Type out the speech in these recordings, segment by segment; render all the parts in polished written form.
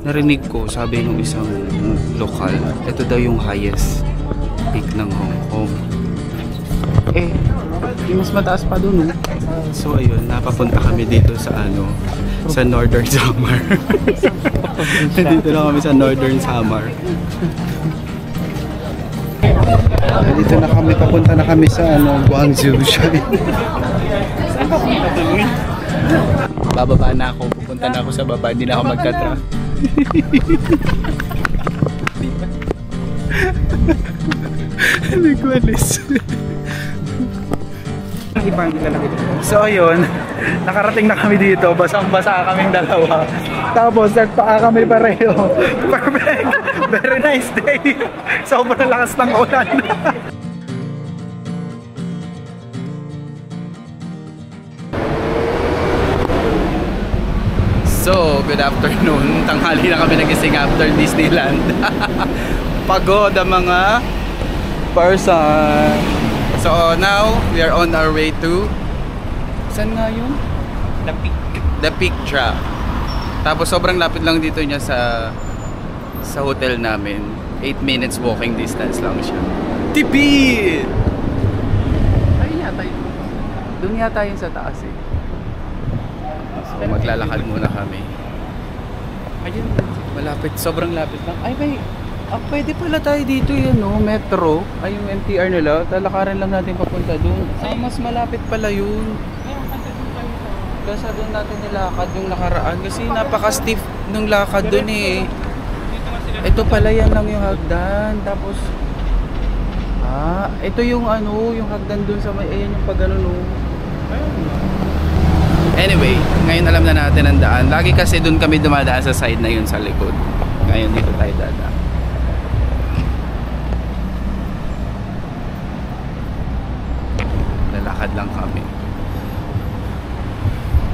Narinig ko, sabi ng isang lokal, ito daw yung highest peak ng Hong Kong. Eh, mas mataas pa dun, no? So ayun, napapunta kami dito sa sa Northern Samar. Dito na kami sa Northern Samar. Dito na kami, papunta na kami sa Guangzhou siya. Saan papunta tuloy? Bababa na ako, pupunta na ako sa baba, hindi na ako magka-truck. Hindi ko alis. So ayun, nakarating na kami dito, basang-basa kaming dalawa. Tapos nagpaa kami pareho. Perfect! Very nice day! Sobrang lakas ng ulan. So, good afternoon. Tanghali na kami nagising after Disneyland. Pagod ang mga person. So, now, we are on our way to... Saan nga yun? The Peak. The Peak Track. Tapos, sobrang lapit lang dito niya sa hotel namin. 8 minutes walking distance lang siya. Tipid! Ayun yata yun. Doon yata yun sa taas eh. So, maglalakad muna kami. Ayun, malapit, sobrang lapit lang. Ay, may, pwede pala tayo dito yun, no? Metro. Ay, yung MTR nila. Talakaran lang natin papunta doon. Ay, mas malapit pala yun. Kaya doon natin nilakad yung nakaraan. Kasi napaka-stiff nung lakad doon eh. Ito pala yan lang yung hagdan. Tapos, ito yung yung hagdan doon sa may, ayan yung pag no. Anyway, ngayon alam na natin ang daan. Lagi kasi doon kami dumadaan sa side na yun sa likod. Ngayon dito tayo dadaan. Lalakad lang kami.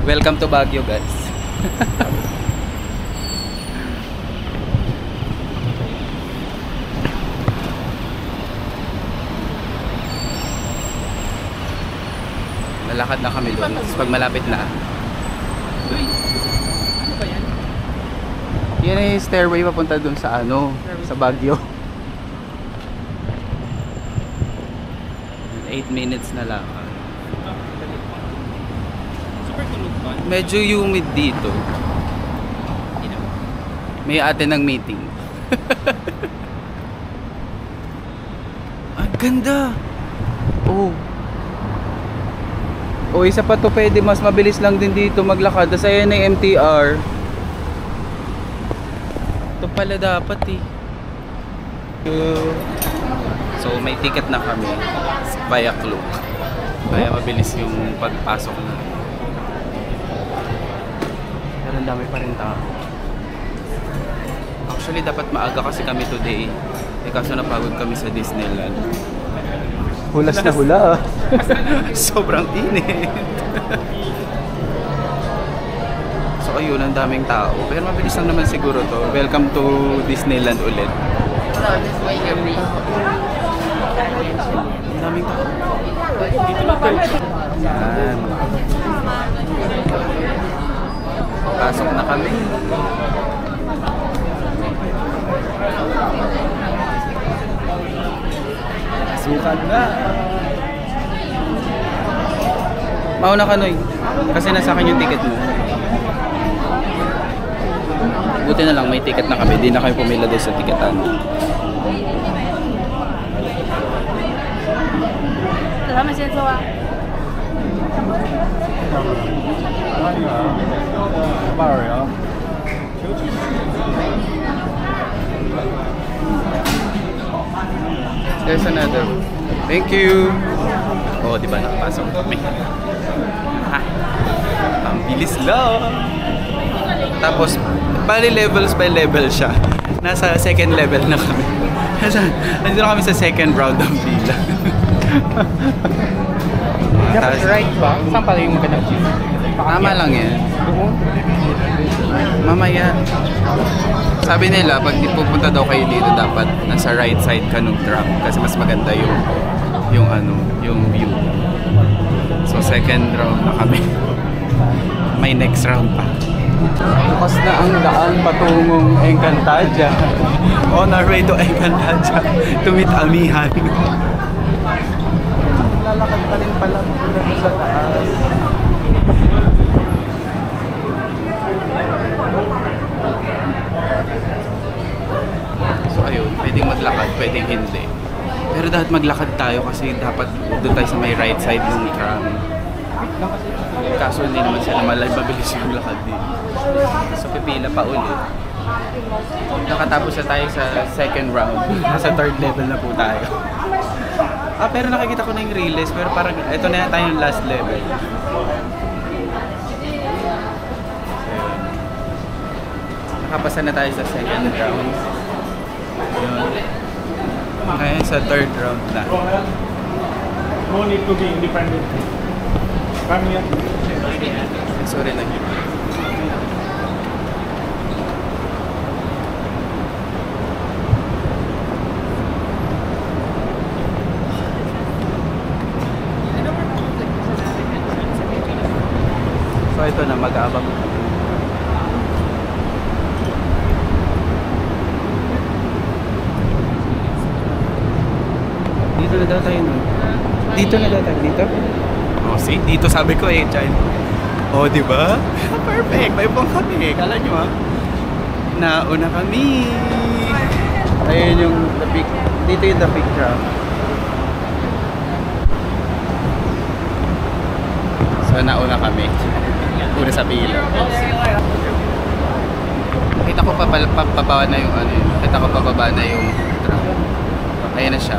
Welcome to Baguio, guys. Lalakad na kami doon. Pag malapit na. Ano ba yan? Yan ay stairway papunta doon sa sa Baguio. 8 minutes na lang. Super tulog pa. Medyo humid dito. May ate ng meeting. Ang ganda. Oh. O isa pa to, pwede mas mabilis lang din dito maglakad. Tapos ayan na yung MTR. Ito pala dapat eh. So may ticket na kami via Klook. Kaya mabilis yung pagpasok na. Pero ang dami pa rin tao. Actually dapat maaga kasi kami today. Kaso napagod kami sa Disneyland. Hulas na hula ah. Sobrang init. So ayun, ang daming tao. Pero mabilis lang naman siguro to. Welcome to Disneyland ulit. Ang daming tao. Yan. Pasok na kami. Sukat na. Mauna ka, Noy. Kasi nasa akin yung ticket mo. Buti na lang may ticket na kami. Di na kayo pumila doon sa tiketan. There's another. Thank you. Oh, di ba nakapasok kami? Ang bilis lang. Tapos, bali levels by level siya. Nasa second level na kami. Nandito na kami sa second round ng pila. Right ba? Saan pala yung magandang view? Tama lang yan. Mamaya. Sabi nila, pag pupunta daw kayo dito, dapat nasa right side ka ng tram. Kasi mas maganda yung view. So second round na kami. May next round pa. Bukas na ang daan patungong Encantadia. On our way to Encantadia to meet Amihan. Lalakad pa rin pala sa taas. So ayun, pwedeng maglakad, pwedeng hindi. Pero dapat maglakad tayo kasi dapat doon tayo sa may right side ng tram. Kaso hindi naman sila mabilis yung lakad din. So pipila pa ulit. Nakatapos na tayo sa second round. Nasa third level na po tayo. Pero nakikita ko na yung release. Pero parang ito na yata yung last level. Nakapasa na tayo sa second round. Yun. Ngayon sa third round na. No need to be independent. Come here. Sorry lang yun. So ito na, mag-aabang. Dito na daw tayo nun. Dito na daw tayo. Dito? Oh, see? Dito sabi ko eh, Chan. Oh, di ba? Perfect. May pong kami. Kala nyo ah. Nauna kami. Ayun yung the big. Dito yung the big trap. So, nauna kami. Una sa pila. Kita ko pababa na yung ano yun. Kita ko pababa na yung trap. Ayan na siya.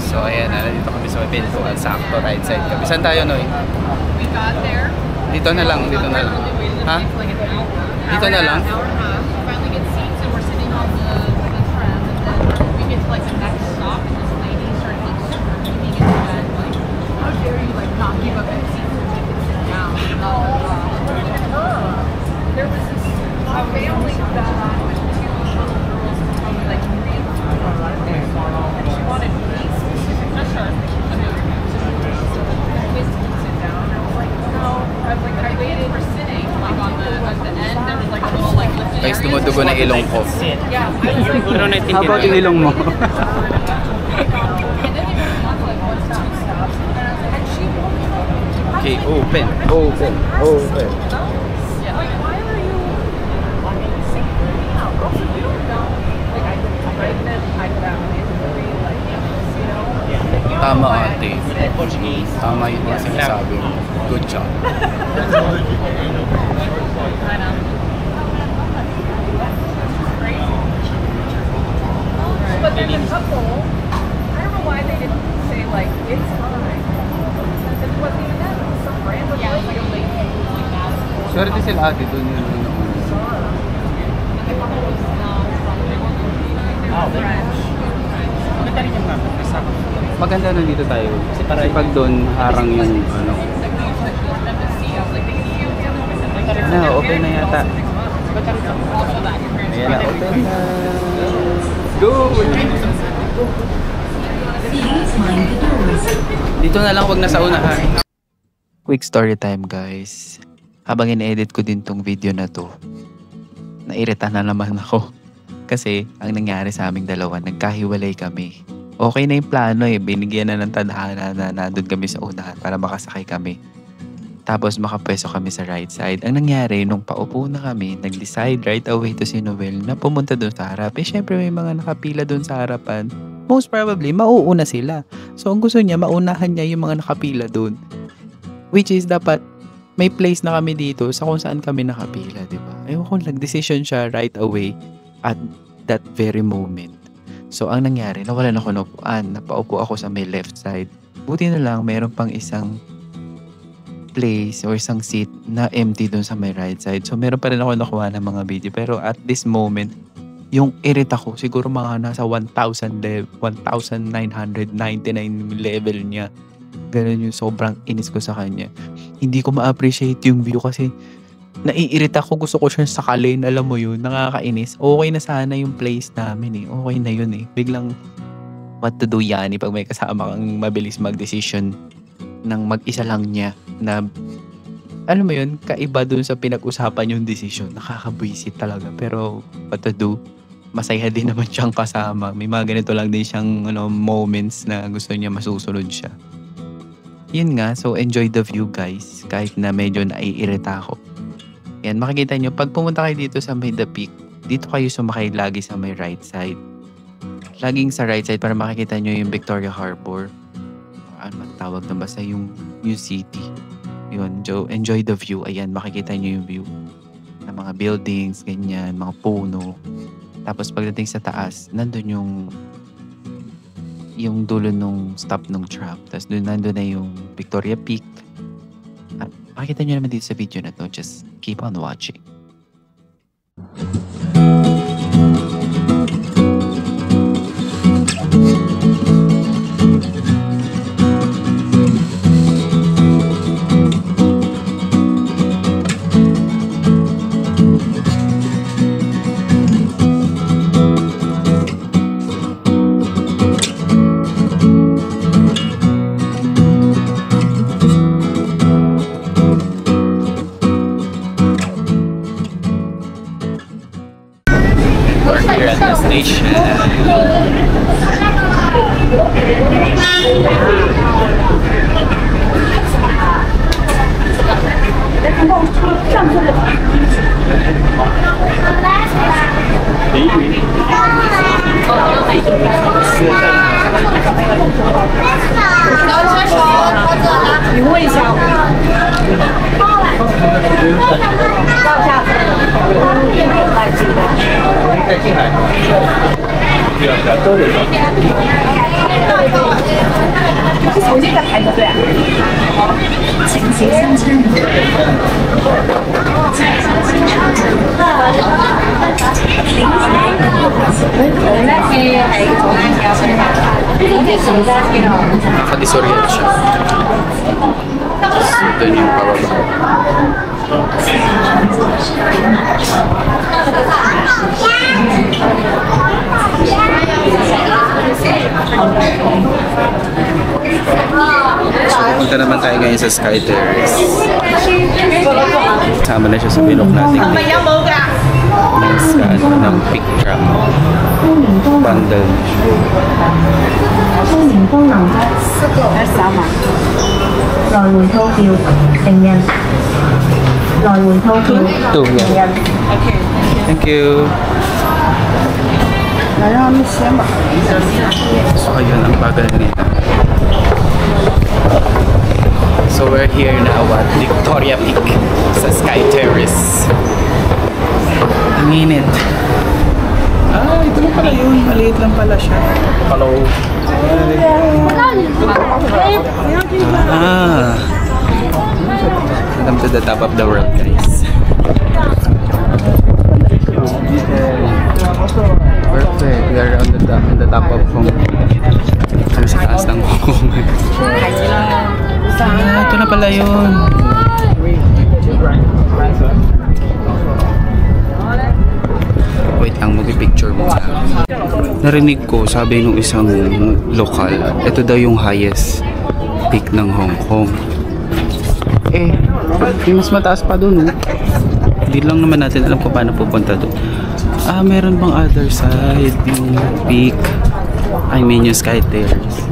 So ayan, nandito kami sa pintuan, sakto right side kami. Saan tayo, Noy? Dito na lang, dito na lang. Ha? Dito na lang? Guys, dumudugo na ilong ko. How about yung ilong mo? Okay, open, open, open. Tama ate. Tama yung sinasabi mo. Good job. But there's a couple, I don't know why they didn't say like, it's fine. It wasn't even that, it was some random like a lady like that. Swerte sila ate dun yun. Maganda na dito tayo. Kasi pag doon harang yung ano. Na, open na yata. Ayan na, open na. Go! Dito na lang, wag na sa unahan. Quick story time guys. Habang in-edit ko din tong video na to, nairita na naman ako. Kasi ang nangyari sa aming dalawa, nagkahiwalay kami. Okay na yung plano eh, binigyan na ng tadhana na nandun kami sa unahan para makasakay kami. Tapos makapwesto kami sa right side. Ang nangyari, nung paupo na kami, nag-decide right away to si Noel na pumunta doon sa harap. Eh syempre may mga nakapila doon sa harapan. Most probably, mauuna sila. So ang gusto niya, maunahan niya yung mga nakapila doon. Which is dapat may place na kami dito sa kung saan kami nakapila, di ba? Ewan ko, nag-decision siya right away at that very moment. So ang nangyari, nawalan ako ng upuan. Napaupo ako sa may left side. Buti na lang, mayroon pang isang place or isang seat na empty doon sa may right side. So meron pa rin ako nakuha ng mga video. Pero at this moment, yung irita ko, siguro mga nasa 1,999 level niya. Ganun yung sobrang inis ko sa kanya. Hindi ko ma-appreciate yung view kasi naiirita ko. Gusto ko siya sakalin. Alam mo yun, nakakainis. Okay na sana yung place namin eh. Okay na yun eh. Biglang what to do yan pag may kasama kang mabilis mag-decision ng mag-isa lang niya na alam mo yun, kaiba dun sa pinag-usapan yung decision. Nakakabwisit talaga. Pero what to do, masaya din naman siyang kasama. May mga ganito lang din siyang moments na gusto niya masusunod siya. Yun nga, so enjoy the view guys. Kahit na medyo naiirita ako. Yan, makikita nyo, pag pumunta kayo dito sa may The Peak, dito kayo sumakay lagi sa may right side. Laging sa right side para makikita nyo yung Victoria Harbor. Ano man tawag na basta yung New City. Yun, enjoy the view. Ayan, makikita nyo yung view ng mga buildings, ganyan, mga puno. Tapos pagdating sa taas, nandun yung dulo nung stop nung tram. Tapos nandun na yung Victoria Peak. At makikita nyo naman dito sa video na to. Just keep on watching. We're here at the station. Nakadisorient siya. Doon yung pababa. Punta naman tayo ngayon sa Sky Terrace. Sama na siya sa binok nating ng Peak Tram. Bundle. 歡迎光臨來回套票成人，來回套票成人。 Thank you. So ayun, ang bagal nito. So we're here now at Victoria Peak sa Sky Terrace. Ang init. Ah, ito lang pala yun. Maliit lang pala siya. Hello. Ah. Welcome to the top of the world, guys. Perfect. We are on the top of Hong Kong. Kami sa taas ng Hong Kong. Ah, ito na pala yun. Wait lang, mag-picture mo. Narinig ko, sabi nung isang lokal, ito daw yung highest peak ng Hong Kong. Eh, mas mataas pa dun, oh. Hindi lang naman natin alam kung paano pupunta doon. Ah, meron bang other side yung peak? I mean yung Sky Terrace.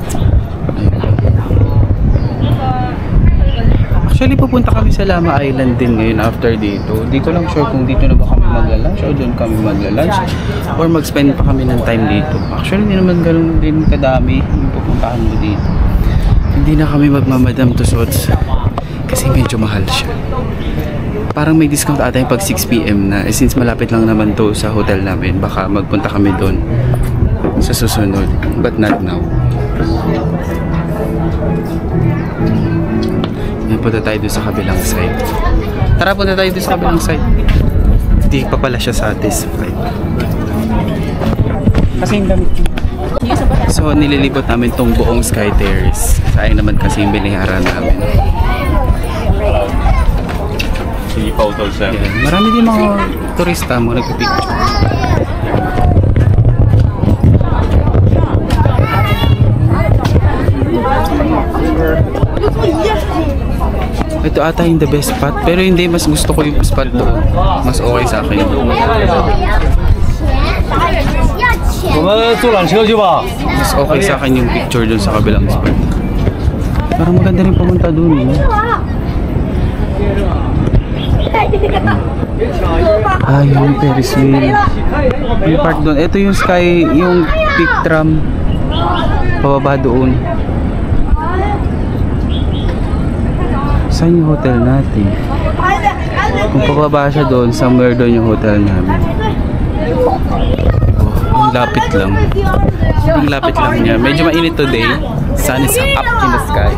Actually, pupunta kami sa Lama Island din ngayon after dito. Di ko lang sure kung dito na ba kami magla-lunch o doon kami magla-lunch or mag-spend pa kami ng time dito. Actually, hindi naman ganun din kadami yung pupuntahan mo dito. Hindi na kami magmamadam tussauds kasi medyo mahal siya. Parang may discount ata yung pag 6 PM na. Since malapit lang naman to sa hotel namin, baka magpunta kami doon sa susunod. But not now. punta tayo doon sa kabilang side. Tara, punta tayo doon sa kabilang side. Hindi pa pala siya satisfied. Kasi yung damit. So, nililibot namin tong buong Sky Terrace. Sayang naman kasi yung binayaran namin. Yan. Marami din mga turista mo nagpipicture. Ito ata yung the best spot, pero hindi, mas gusto ko yung spot doon. Mas okay sa akin. Mas okay sa akin yung picture doon sa kabilang spot. Parang maganda rin pumunta doon. Ah, yung Ferris wheel. Yung park doon. Ito yung sky, yung peak tram. Pababa doon. Saan yung hotel natin? Kung pababa siya doon, somewhere doon yung hotel namin. Oh, ang lapit lang. Ang lapit lang niya. Medyo mainit today. Sun is up in the sky.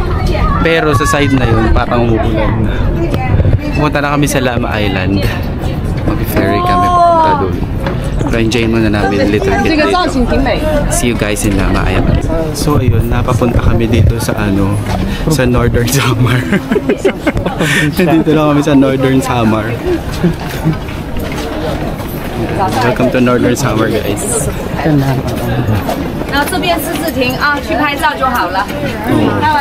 Pero sa side na yun, parang umuulan na. Pumunta na kami sa Lama Island. Mag-ferry kami papunta doon. Pero enjoy muna namin a little bit dito. See you guys in Lama Island. So ayun, napapunta kami dito sa sa Northern Samar. Dito na kami sa Northern Samar. Welcome to Northern Samar, guys. 然后这边是自停啊，去拍照就好了。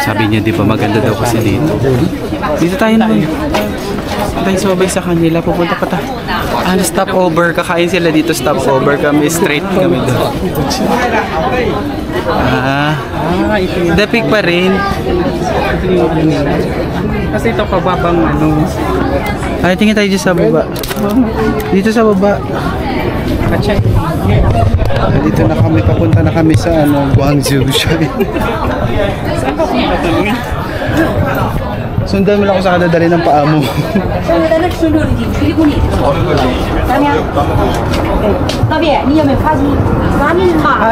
Sabi niya, di ba maganda daw kasi dito. Dito tayo naman. Tayo sabay sa kanila. Pupunta pa tayo. Stop over. Kakain sila dito. Stop over kami. Straight kami doon. Dapik pa rin. Kasi ito pababang Ay, tingin tayo dito sa baba. Dito sa baba. Kacheck. Dito na kami, papunta na kami sa Guangzhou siya. Sundan mo lang ako sa kadadali ng paa mo.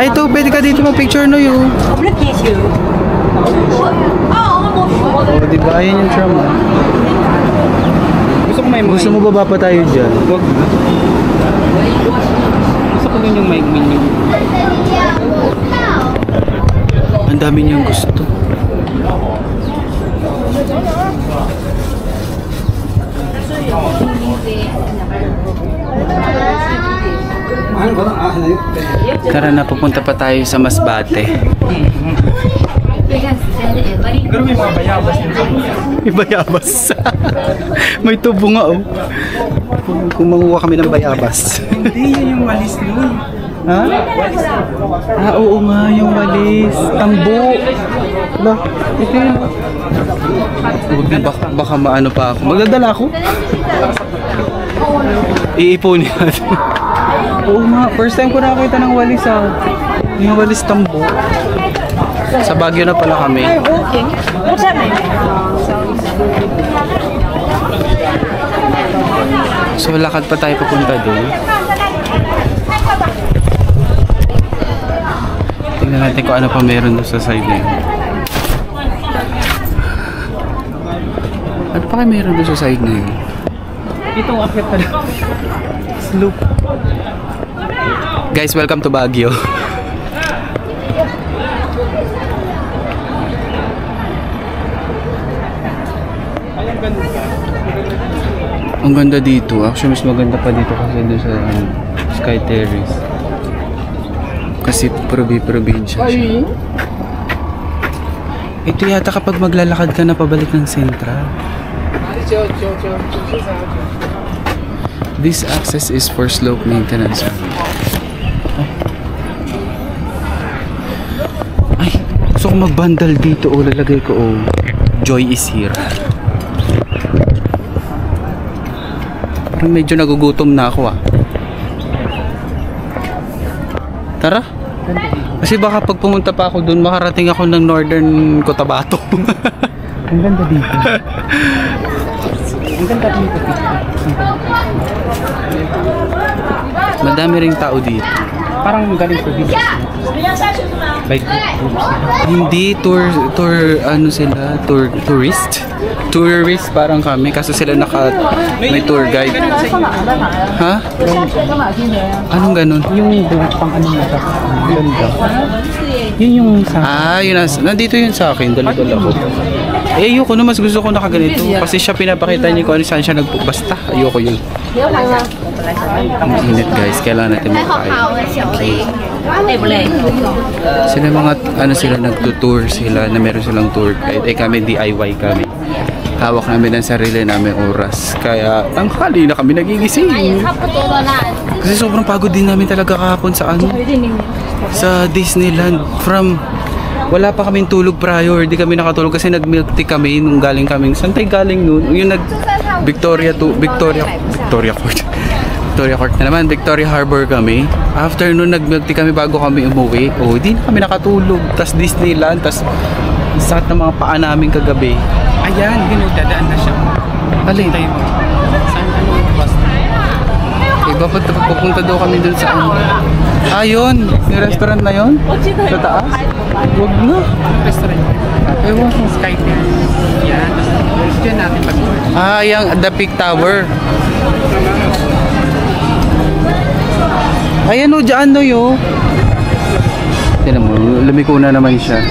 Ito, pwede ka dito mag-picture no yun. Diba, ayan yung tram. Gusto mo baba pa tayo dyan? Huwag. Gusto ko din yung mic menu. Ang dami niyang gusto. Tara na, pupunta pa tayo sa Masbate. Pero may mga bayabas dito. May bayabas. May tubo nga Kung manguha kami ng bayabas. Hindi, yun yung walis nun. Ha? Oo nga, yung walis. Tambo. Ba? Ito yun. Baka maano pa ako. Magdadala ako. Iipunin natin. Oo nga, first time ko nakakita ng walis Yung walis tambo. Sa Baguio na pala kami. So lakad pa tayo papunta doon. Tingnan natin kung ano pa meron doon sa side na yun. Ano pa kayo meron doon sa side na yun? Itong akit pala. Sloop. Guys, welcome to Baguio. Ang ganda dito. Actually, mas maganda pa dito kasi doon sa Sky Terrace. Kasi probinsya siya. Ito yata kapag maglalakad ka na pabalik ng Central. This access is for slope maintenance. Ay, gusto ko magbandal dito. Lalagay ko. Joy is here. Parang medyo nagugutom na ako Tara. Kasi baka pag pumunta pa ako doon, makarating ako ng Northern Cotabato. Ang ganda dito. Ang ganda dito. Madami ring tao dito. Parang galing ko dito. By groups. Hindi tourist tourist parang kami, kaso sila may tour guide. Ha? Anong ganun? Yung black pang ano na sa ganda. Yun yung sa... Yun nandito yun sa akin, dala-dala ko. Ayoko na, mas gusto ko nakaganito. Kasi siya pinapakita niya kung ano saan siya basta, ayoko yun. Ang init guys, kailangan natin magkain. Sila mga, sila nagtutour sila, na meron silang tour guide. Kami DIY kami. Hawak namin ang sarili namin oras. Kaya, tanghali na kami nagigising. Kasi sobrang pagod din namin talaga kahapon sa Disneyland. Wala pa kaming tulog prior, di kami nakatulog kasi nag-milk tea kami nung galing kaming, saan tayo galing nun? Yung Victoria Court na naman, Victoria Harbor kami. After nun, nag-milk tea kami bago kami umuwi. Di na kami nakatulog. Tas Disneyland, tas sakit ng mga paa namin kagabi. Ayan, dadaan na siya. Alin? Saan bus? Iba pupunta daw kami dun sa yun. Yung restaurant na yun? Sa taas? Huwag na. Restaurant. Ewan ko. Skyfair. Yan. Diyan natin pag-board. Yung The Peak Tower. Ayan o, dyan no yo. Tinan mo, lumiko na naman siya.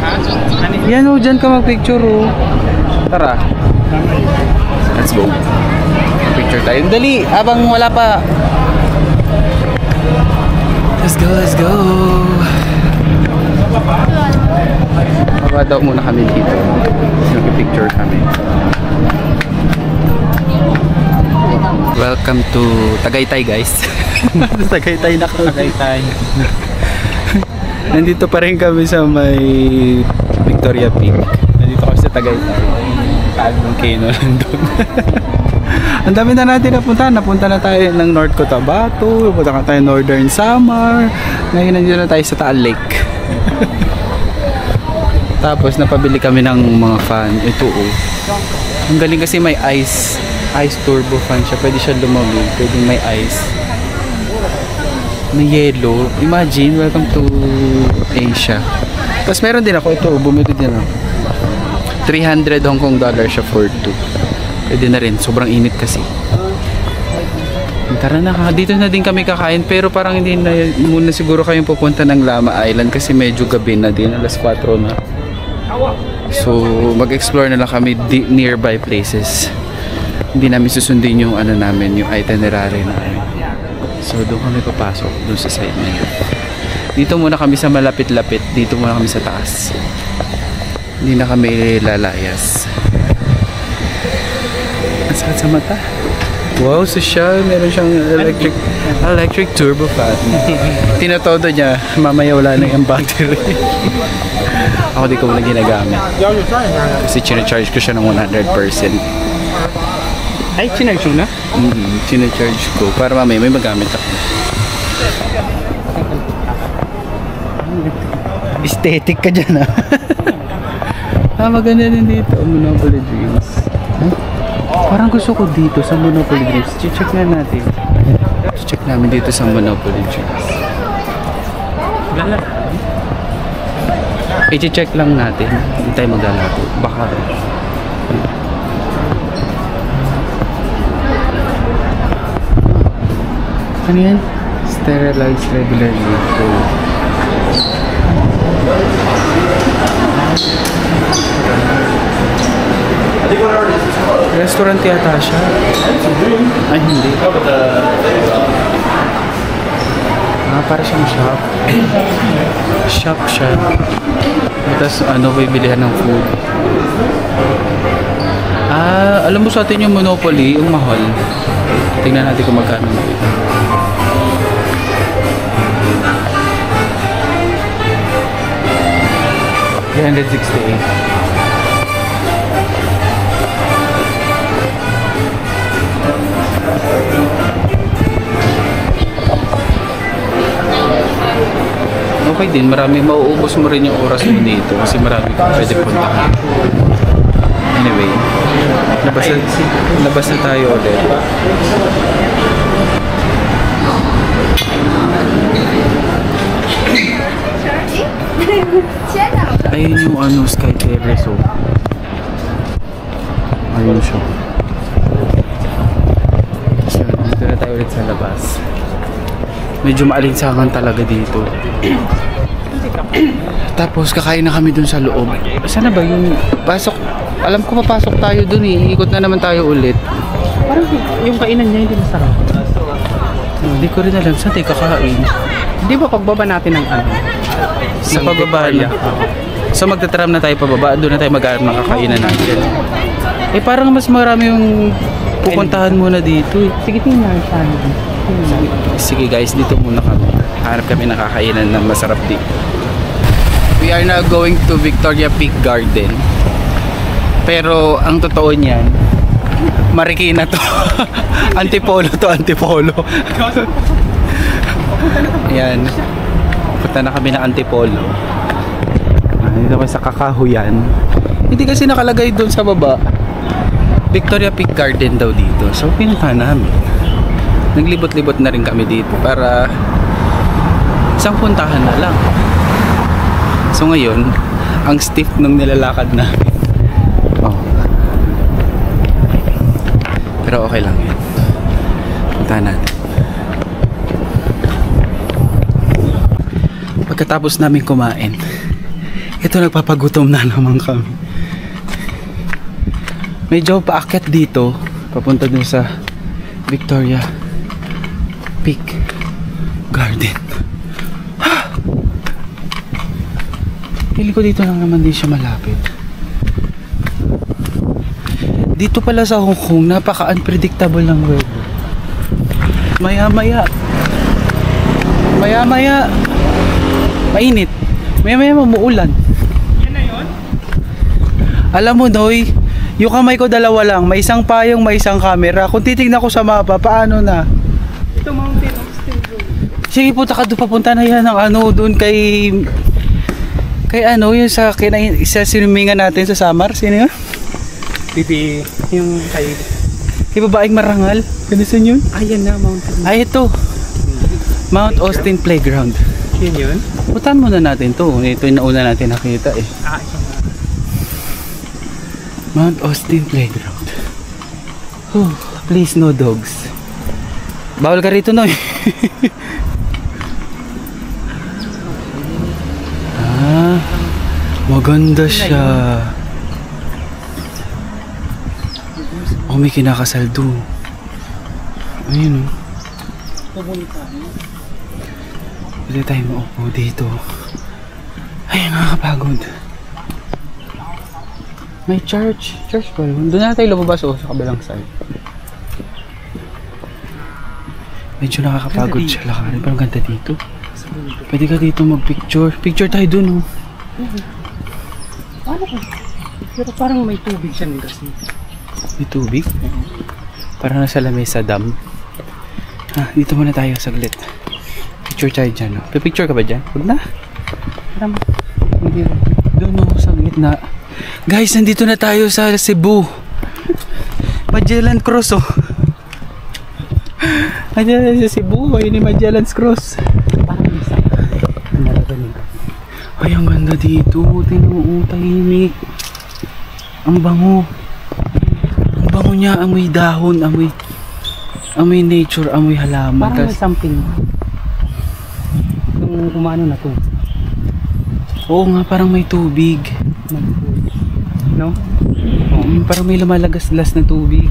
Yan o, dyan ka mag-picture o. Tara. Let's go. Picture tayo. Dali, abang wala pa. Let's go, let's go. Baba daw muna kami dito. Nag-picture kami. Welcome to Tagaytay guys. Tagaytay na kami. Tagaytay. Nandito pa rin kami sa may Victoria Peak. Nandito kami sa Tagaytay. Ang Kano nandun. Ang dami na natin napunta. Napunta na tayo ng North Cotabato. Napunta na tayo Northern Samar. Ngayon nandito na tayo sa Taal Lake. Tapos napabili kami ng mga fan. Ito ang galing kasi may ice turbo fan siya. Pwede siya lumamig. Pwede may ice. May yellow. Imagine, welcome to Asia. Tapos meron din ako ito. Bumili din ako. 300 Hong Kong dollar siya for 2. Pwede na rin. Sobrang init kasi. Tara na, dito na din kami kakain. Pero parang hindi na muna siguro kayong pupunta ng Lama Island kasi medyo gabi na din. Alas 4 na. So, mag-explore na lang kami nearby places. Hindi namin susundin yung namin, yung itinerary namin. So, doon kami papasok, doon sa side na yun. Dito muna kami sa malapit-lapit. Dito muna kami sa taas. Hindi na kami lalayas. Ang sakit sa mata. Wow, social. Meron siyang electric turbo fan. Tinatodo niya. Mamaya wala na yung battery. Ako di ko muna ginagamit. Kasi charge ko siya ng 100%. Ay, chinarge mo na? Charge ko. Para mamaya may magamit ako. Aesthetic ka dyan maganda din dito. Monopoly Dreams. Parang gusto ko dito sa Monopoly Dreams. Check na natin. Check namin dito sa Monopoly Dreams. I-check lang natin. Hindi tayo maglalaro. Baka ano yan? Sterilized regularly. Restaurant yata siya. Ay, hindi. Para siyang shop. Shop siya. Tapos bibilihan ng food. Alam mo sa atin yung Monopoly, yung mahal. Tingnan natin kung magkano na ito. $368. Okay din, mauubos mo rin yung oras mo dito kasi marami kang pwede puntahan. Anyway, labas na tayo ulit. Ayun yung Sky Terrace. Ayun siya. So, dito na tayo ulit sa labas. Medyo maalinsangan talaga dito. Tapos kakain na kami dun sa loob. Sana ba yung pasok? Alam ko papasok tayo dun eh. Ikot na naman tayo ulit. Parang yung kainan niya hindi masarap. Hindi ko rin alam saan tayo kakain. Hindi ba pagbaba natin ng ano? Sa pababa na. So magtatram na tayo pababa. Doon na tayo makakainan natin. Eh parang mas marami yung pupuntahan muna dito eh. Sige, tingnan saan. Sige guys, dito muna kami. Hanap kami nakakainan na masarap dito. We are now going to Victoria Peak Garden. Pero ang totoo niyan, Marikina to. Antipolo to, Antipolo. Ayan. Punta na kami ng Antipolo. Dito kami sa Kakahuyan. Hindi kasi nakalagay doon sa baba. Victoria Peak Garden daw dito. So pinuntahan namin. Naglibot-libot na rin kami dito para isang puntahan na lang. So ngayon, ang stiff nung nilalakad namin. Oh. Pero okay lang yan. Puntahan natin. Pagkatapos namin kumain, ito nagpapagutom na naman kami. Medyo paakyat dito, papunta dun sa Victoria Peak Garden. Pili ko dito lang naman din siya malapit. Dito pala sa Hong Kong, napaka-unpredictable ng weather. Maya-maya mainit. Maya-maya mamuulan. Yan na yun? Alam mo, Noy, yung kamay ko dalawa lang. May isang payong, may isang camera. Kung titignan ko sa mapa, paano na? Ito Mountain of Steel Road. Sige, punta ka doon. Papunta na yan ng ano, doon kay ano, yung sa sinumingan natin sa Samar. Sino yun? Pipi, yung kay... Kay babaeng marangal. Kanisan yun? Ayan na, Mountain. Ay, ito. Mount Austin Playground. Yun yun? Puntahan muna natin to. Ito yung nauna natin nakita eh. Ah, ito nga. Mount Austin Playground. Please no dogs. Bawal ka rito, Noy. Maganda siya. Oh, may kinakasal doon. Ayun oh. Pwede tayo maupo dito. Ay, nakakapagod. May church. Church pa yun. Doon na tayo lumabas sa kabilang side. Medyo nakakapagod siya lakarin. Pero ang ganda dito. Pwede ka dito mag-picture. Picture tayo doon oh. Ano ko? Pero parang may tubig siya nila kasi. May tubig? Parang nasa lamesa dam. Dito muna tayo saglit. Picture tayo dyan. No? Picture ka ba dyan? Huwag na. Parang Hindi. Doon sa gitna. Guys, nandito na tayo sa Cebu. Magellan Cross oh. Ayan sa Cebu. Ayun yung Magellan Cross. parang isa. Ay, ang ganda dito. Tingnan mo, tahimik. Ang bango. Ang bango niya. Amoy dahon. Amoy nature. Amoy halaman. Parang may something. Kung umano na to. Oo nga, parang may tubig. No? Parang may lumalagas-las na tubig.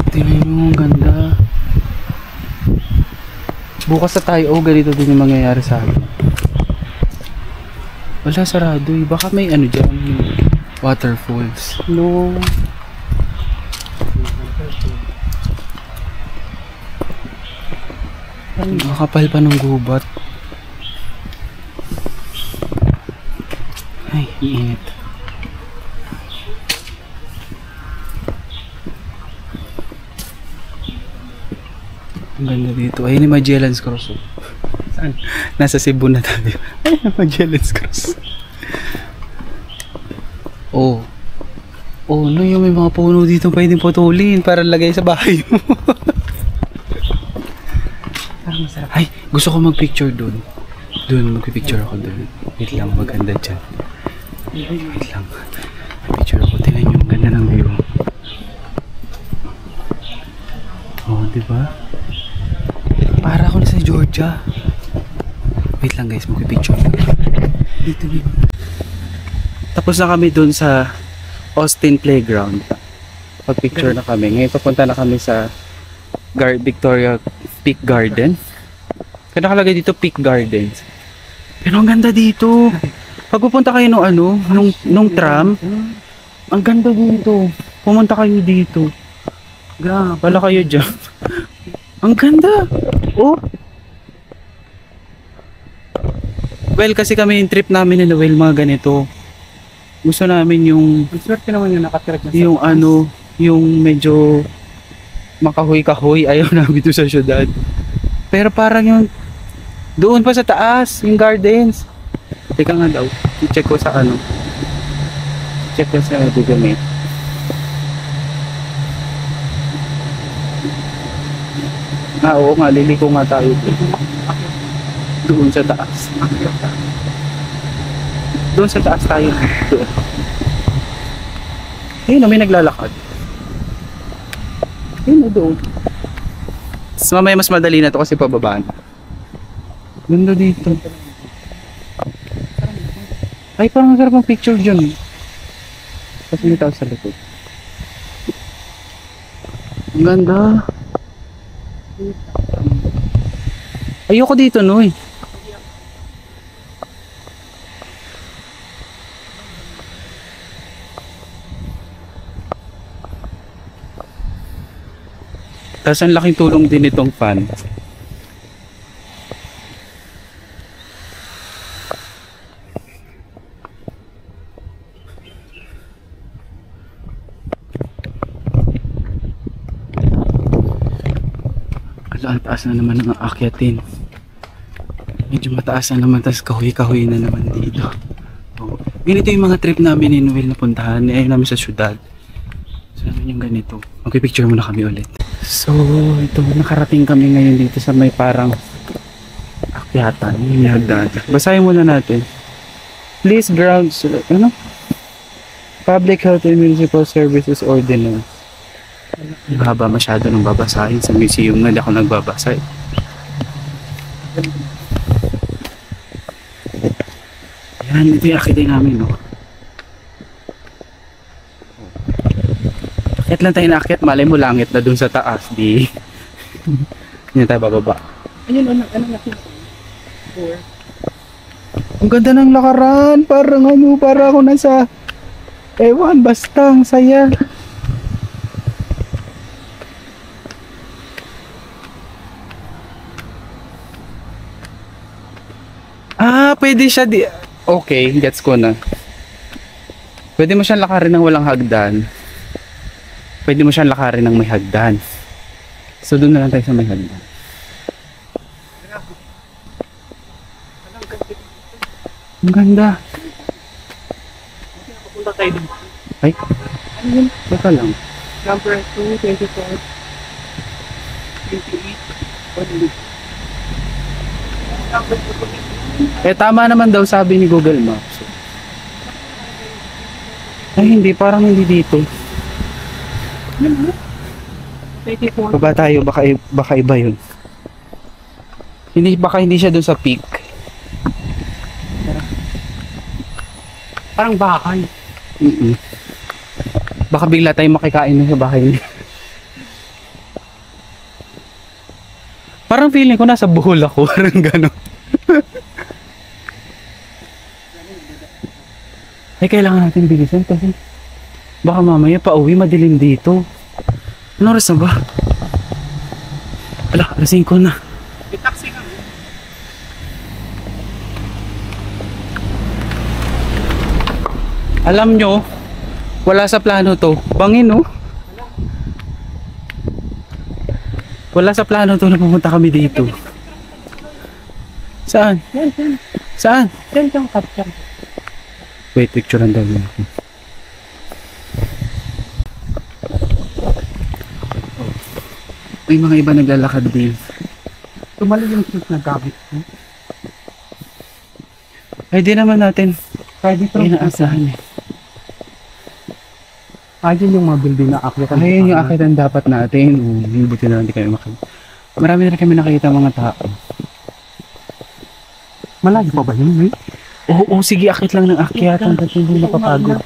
Tingnan mo, ang ganda. Bukas na tayo, ganito din yung mangyayari sa akin. Wala, sarado eh. Baka may ano dyan, waterfalls. No. Makapal pa ng gubat. Ay, iinit. Ang ganda dito. Ayun yung Magellan's Cross. Saan? Nasa Cebu na tayo. Ayun yung Magellan's Cross. Oh. Oh, no, yung may mga puno dito pwedeng putulin para lagay sa bahay mo. Parang masarap. Ay, gusto ko mag-picture doon. Doon, mag-picture ako doon. Wait lang, maganda dyan. Wait lang. Picture ako. Tingnan nyo, ang ganda ng view. Oh, diba? Para ako na sa Georgia. Wait lang guys, magpipicture. Dito. Tapos na kami dun sa Austin Playground. Pag-picture na kami. Ngayon papunta na kami sa Victoria Peak Garden. Kaya nakalagay dito Peak Gardens. Pero ang ganda dito. Pag pupunta kayo nung tram, ang ganda dito. Pumunta kayo dito. Pala kayo dyan. Ang ganda. Oh. Well, kasi kami yung trip namin ni Noel mga ganito. Gusto namin yung Swerte naman yung nakatirek na yung yung medyo makahoy-kahoy. Ayaw namin dito sa syudad. Pero parang yung doon pa sa taas, yung gardens. Teka nga daw, i-check ko sa check ko sa Google Maps. Oo nga, liliko nga tayo doon sa taas. Doon sa taas tayo. Doon. Ayun, may naglalakad. Ayun, doon. So, mamaya mas madali na to kasi pababaan. Ganda dito. Ay, parang masarap ang picture dyan. Kasi may tao sa likod. Ang ganda. Ayoko dito, Noy. Tapos ang laking tulong din itong fan. Ang taas na naman ng aakyatin. Medyo mataas na naman, tapos kahoy-kahoy na naman dito. Oh. Ganito yung mga trip namin ni Noel na puntahan. Ayaw namin sa syudad. So naman yung ganito. Okay, picture muna kami ulit. So ito, nakarating kami ngayon dito sa may parang akyatan. May hagdan. Basahin muna natin. Please grounds, Public Health and Municipal Services Ordinance. Haba masyado nung babasahin sa museum na, di ako nagbabasa eh. Yan, ito yung akitay namin, no? Akit lang tayo na akit, malay mo langit na dun sa taas, di. Hindi tayo bababa. Ayun, ano nakita? Ang ganda ng lakaran, parang para ako nasa ewan, basta ang saya. Pwede siya okay, gets ko na. Pwede mo siyang lakarin ng walang hagdan. Pwede mo siyang lakarin ng may hagdan. So doon na lang tayo sa may hagdan. Ang ganda. Punta tayo dun. Ay, ano yun? Baka lang. Number 2, 24, 28, Tama naman daw sabi ni Google Maps. Ay, hindi. Parang hindi dito. Baba tayo. Baka iba yun. Baka hindi siya doon sa peak. parang bahay. Baka bigla tayong makikain sa bahay. Parang feeling ko nasa Bohol ako. Parang gano'n. Ay, kailangan natin bilisan kasi baka mamaya pauwi madilim dito. Ano oras na ba? Ala, alas 5 na. May taxi kami. Alam nyo, wala sa plano to. Bangin, no? Wala sa plano to na pumunta kami dito. Saan? Yan. Saan? Yan yung capture. Wait, picturean daw yun ako. May mga iba naglalakad din. Tumali yung shoot na gamit. Ay, di naman natin Pwede ito. inaasahan eh. Ayun yung mga building na akyatan. Ayun yung akitan dapat natin. Buti na lang di kami makita. Marami na rin kami nakita mga tao. Malayo pa ba yun? Eh? Oo, sige, akit lang ng akyat. Hanggang hindi nakapagod.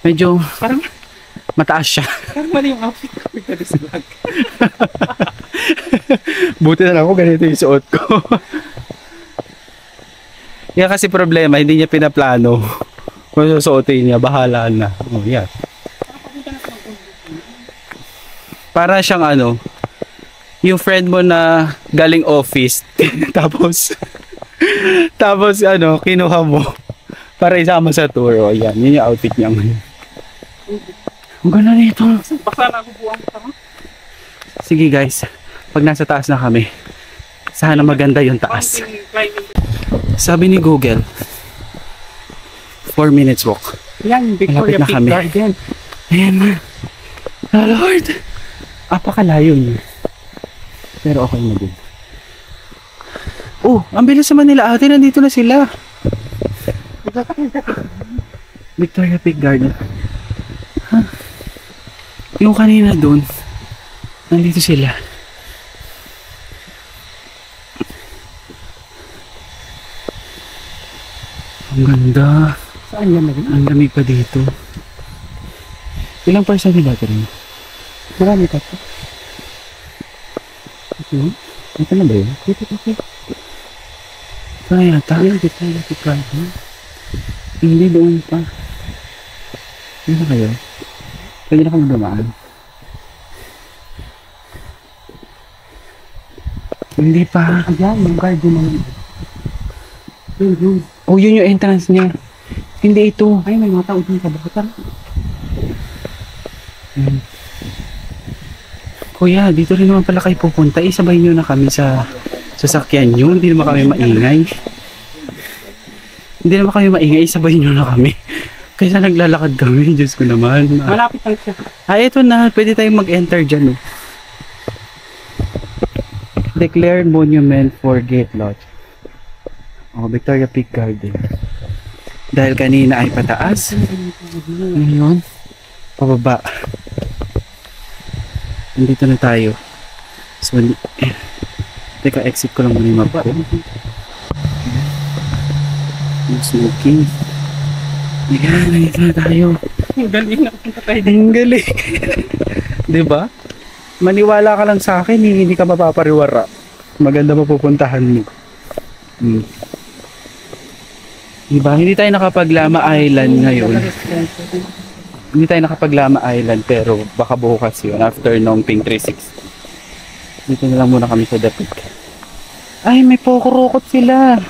Medyo Parang, mataas siya. parang mali yung outfit ko. Pagkada sa vlog. Buti na lang ako ganito yung suot ko. Yan kasi problema, hindi niya pinaplano. Kung susuotin niya, bahala na. Oh, yan. Para siyang ano, yung friend mo na galing office, tapos ano, kinuha mo para isama sa tour. O yan, yun yung outfit niya ngayon. Ang ganda nito. Baka nakubuhan ka mo. Sige guys, pag nasa taas na kami, sana maganda yung taas. Sabi ni Google, 4 minutes walk. Yan, Malapit Victoria na Peak kami. Garden. Ayan na. Oh Lord! Apakalayo niya. Pero okay na din. Oh, ang bilis naman nila ate. Nandito na sila. Victoria Peak Garden. Huh? Yung kanina doon, nandito sila. Ang ganda. Saan yan na rin? Ang lamig pa dito. Ilang person nila rin? Marami ka to. Ito na ba yun? Dito. Ito na yata. Ayun, Victoria Peak Garden. Hindi doon pa. Dito na kayo? Pwede na kami dumaan. Hindi pa. Ayan, yung garden na yun. Yun. Oh, yun yung entrance niya. Hindi ito. Ay, may mga tao din sa bakutan. Kuya, dito rin naman pala kayo pupunta. Isabay nyo na kami sa sasakyan nyo. Hindi naman kami maingay. Hindi naman kami maingay. Isabay nyo na kami. Kaysa naglalakad kami. Diyos ko naman. Malapit lang siya. Ito na. Pwede tayong mag-enter dyan. Oh. Declared Monument for Gate Lodge. Oh, Victoria Peak Garden. Dahil kanina ay pataas. Ngayon, pababa. Nandito na tayo. So, teka, exit ko lang muna yung map ko. Yung smoking. Ayan, nandito na tayo. Ang galing na punta tayo dito. Ang galing. Diba? Maniwala ka lang sa akin, hindi ka mapapariwara. Maganda mapupuntahan mo. Diba? Hindi tayo nakapaglama island ngayon. Hindi tayo nakapaglama island pero baka bukas yun after nung Pink 360. Dito na lang muna kami sa The Peak. Ay, may pokorokot sila.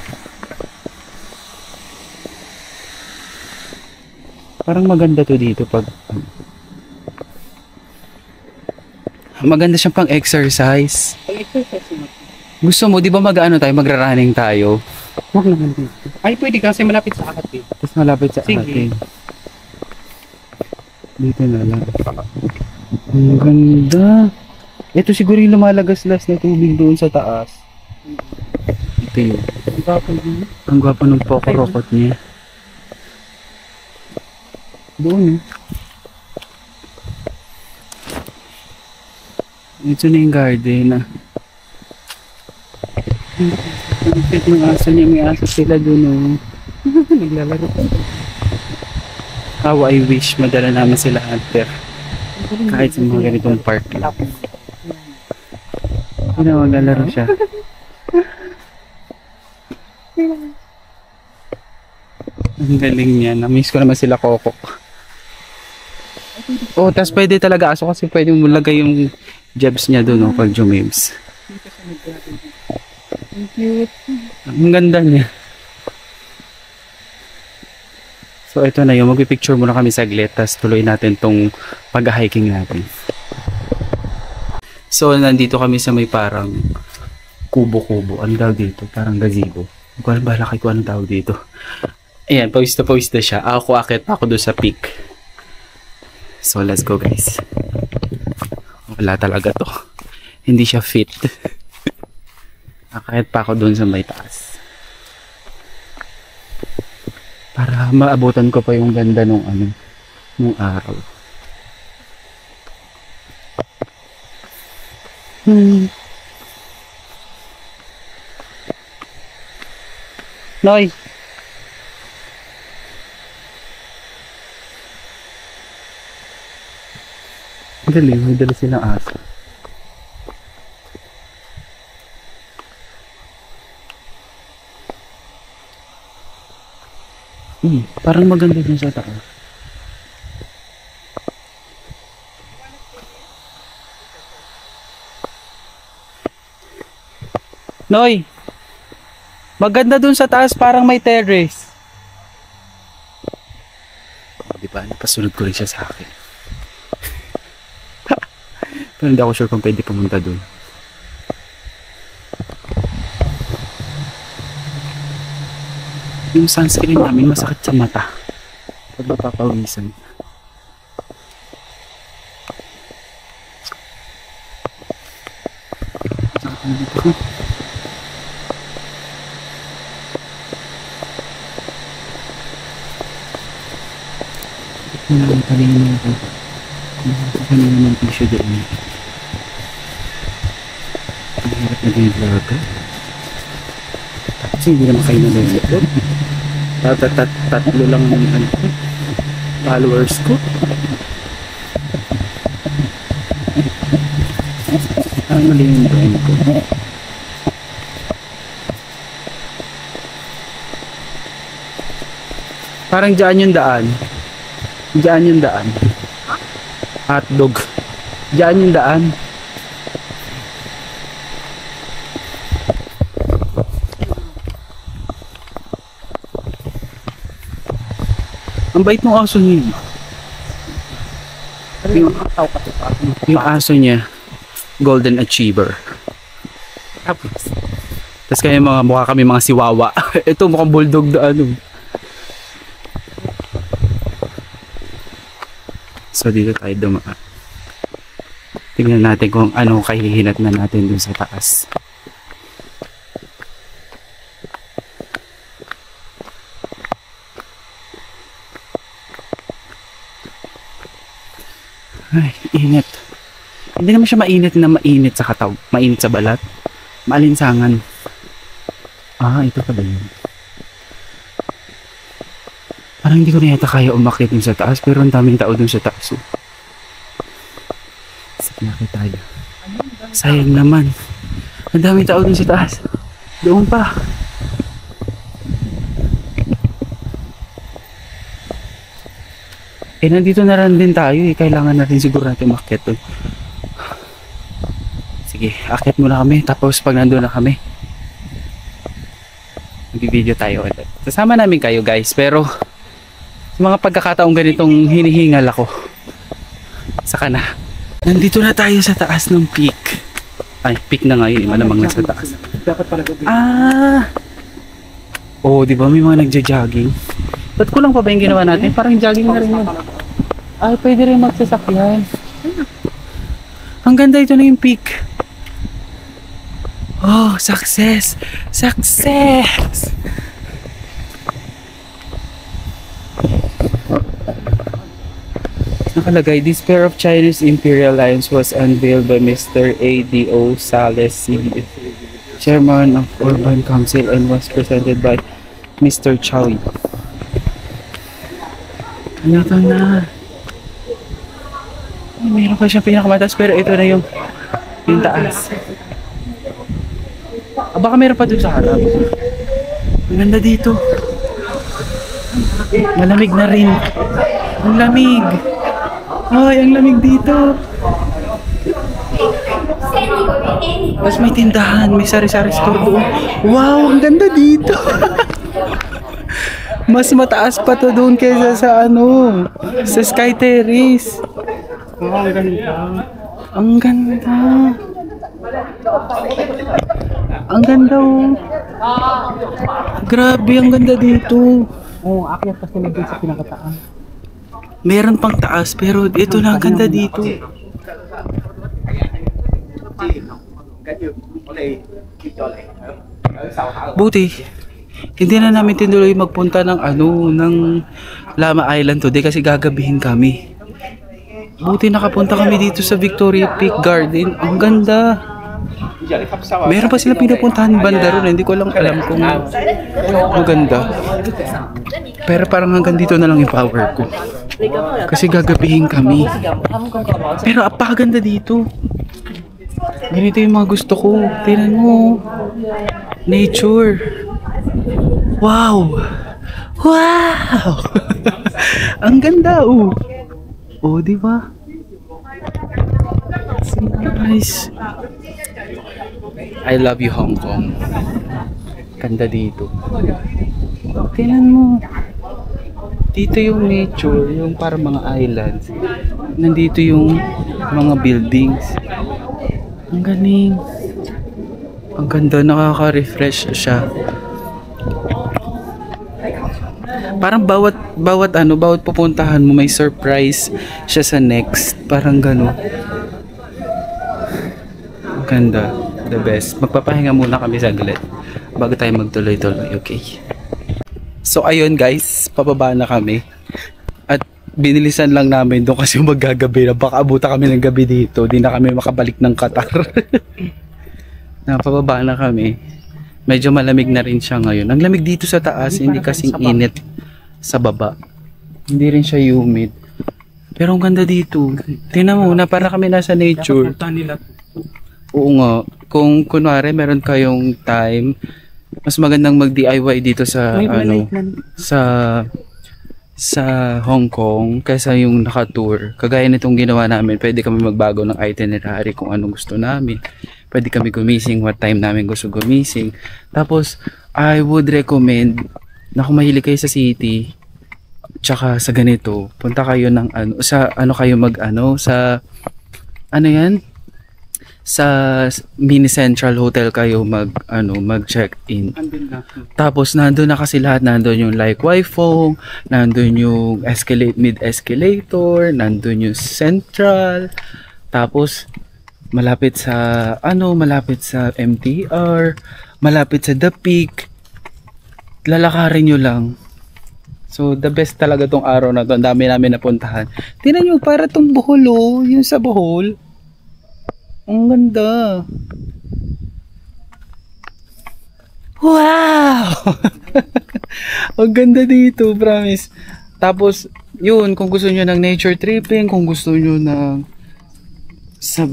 Parang maganda to dito pag maganda siyang pang exercise. Pag-exercise mo. Gusto mo, di ba mag-ano tayo, magra-running tayo? Huwag naman dito. Ay, pwede kasi malapit sa akin. Tapos malapit sa Sige. atin. Dito na lang. Ang ganda. Ito siguro yung lumalagas-las na tubig doon sa taas. Ito yun. Ang gwapo din. Ang gwapo ng pokorokot niya. Doon eh. Ito na yung garden ah. Ang cute ng aso niya. May aso sila doon oh. Naglalaro. How I wish madala namin sila hunter. Kahit sa mga ganitong park lang. Hindi na maglalaro siya. Ang galing niya. Na-miss ko naman sila Kokok. Oh, tas pwede talaga aso kasi pwede mo lagay yung jabs niya doon oh, pag jumims. Ang cute. Ang ganda niya. So ito na yun, magpipicture muna kami saglit tas tuloy natin tong pag-hiking natin. So nandito kami sa may parang kubo-kubo. Ano tawag dito? Parang gazebo. Hindi ko alam bahala kay kung anong tawag dito. Ayan, pawis na siya. Ako akit pa ako doon sa peak. So let's go guys. Wala talaga to. Hindi siya fit. Akayat pa ako doon sa may taas. Para maabutan ko pa yung ganda nung nung araw. Noy! Galing, may dala silang aso. Parang maganda dun sa taas. Noy! Maganda dun sa taas, parang may terrace. Di ba? Napasunod ko rin siya sa akin. Pero hindi ako sure kung pwede pumunta dun. Yung sunscreen namin masakit sa mata pag napapawisan. Masakit na dito. Kanina ko. Kanina ng tissue doon. Ang hirap na din vlog. Tapos hindi naman kayo nalilipod. Tatlo lang ng followers ko. Ang mali yung brain ko. Parang dyan yung daan. Diyan yung daan. Hotdog. Diyan yung daan. Ang bait ng aso niya. Yung aso niya, golden achiever. Tapos kaya mukha kami mga siwawa. Ito mukhang bulldog na ano. So dito tayo dumaan. Tingnan natin kung ano kahihinat na natin dun sa taas. Ay, init. Hindi naman siya mainit na mainit sa kataw. Mainit sa balat. Maalinsangan. Ah, ito pala yun. Parang hindi ko na yata kaya umakyat dun sa taas, pero ang daming tao dun sa taas. Sige, nakit tayo. Sayang naman. Ang daming tao dun sa taas. Doon pa. Eh, nandito na rin din tayo eh. Kailangan natin siguro natin umakyat dun. Sige, akyat muna kami. Tapos pag nandun na kami, mag-video tayo ulit. Sasama namin kayo guys, pero sa mga pagkakataong ganitong hinihingal ako. Saka na. Nandito na tayo sa taas ng peak. Ay, peak na ngayon. Malamang nasa taas. Ah! Oh, di ba may mga nagja-jogging? Ba't kulang pa ba yung ginawa natin? Parang jogging na rin yun. Ay, pwede rin magsasakyan. Ang ganda, ito na yung peak. Oh, success! Success! Nakalagay, this pair of Chinese Imperial Lions was unveiled by Mr. A.D.O. Sales, Chairman of Urban Council, and was presented by Mr. Chow. Ito na. Ay, mayroon pa siya pinakamataas, pero ito na yung taas. Ah, baka mayroon pa dun sa harap. Ang ganda dito. Malamig na rin. Ang lamig. Ay, ang lamig dito. Tapos may tindahan, may sari-sari store doon. Wow, ang ganda dito. Mas mataas pa to doon kaysa sa sa Sky Terrace. Wow, ang ganda. Ang ganda. Ang ganda oh. Grabe, ang ganda dito. Oo, akyat kasi na dun sa pinakataan. Meron pang taas pero ito na ang ganda dito. Buti, hindi na namin tinuloy magpunta ng ng Lama Island today kasi gagabihin kami. Buti nakapunta kami dito sa Victoria Peak Garden. Ang ganda. Meron pa sila pinupuntahan banda ron. Hindi ko lang alam kung maganda. Pero parang hanggang dito na lang yung power ko. Kasi gagabihin kami. Pero apakaganda dito. Ganito yung mga gusto ko. Tingnan mo. Nature. Wow. Wow. Ang ganda oh. Oh, di ba? Nice. I love you, Hong Kong. Ganda dito. Tingnan mo. Dito yung nature, yung parang mga islands. Nandito yung mga buildings. Ang galing. Ang ganda, nakaka-refresh siya. Parang bawat pupuntahan mo may surprise siya sa next. Parang gano'n. Ang ganda. The best. Magpapahinga muna kami saglit bago tayo magtuloy-tuloy. Okay. So ayun guys, pababa na kami. At binilisan lang namin doon kasi maggagabi na. Baka abuta kami ng gabi dito. Di na kami makabalik ng Qatar. Pababa na kami. Medyo malamig na rin siya ngayon. Ang lamig dito sa taas, hindi kasing init sa baba. Hindi rin siya humid. Pero ang ganda dito. Tingnan mo na para kami nasa nature. Oo nga. Kung kunwari meron kayong time, mas magandang mag-DIY dito sa sa Hong Kong kaysa yung naka-tour. Kagaya nitong ginawa namin, pwede kami magbago ng itinerary kung anong gusto namin. Pwede kami gumising what time namin gusto gumising. Tapos, I would recommend na kung mahilig kayo sa city, tsaka sa ganito, punta kayo ng sa mini central hotel kayo mag check in. Tapos nandun na kasi lahat, nandun yung like Waifong, nandun yung mid escalator, nandun yung central. Tapos malapit sa MTR, malapit sa The Peak. Lalakarin nyo lang. So the best talaga tong araw na to. Ang dami namin napuntahan. Tingnan nyo, para tong Bohol oh, yung sa Bohol. Ang ganda. Wow! Ang ganda dito, promise. Tapos, yun, kung gusto nyo ng nature tripping, kung gusto nyo ng sa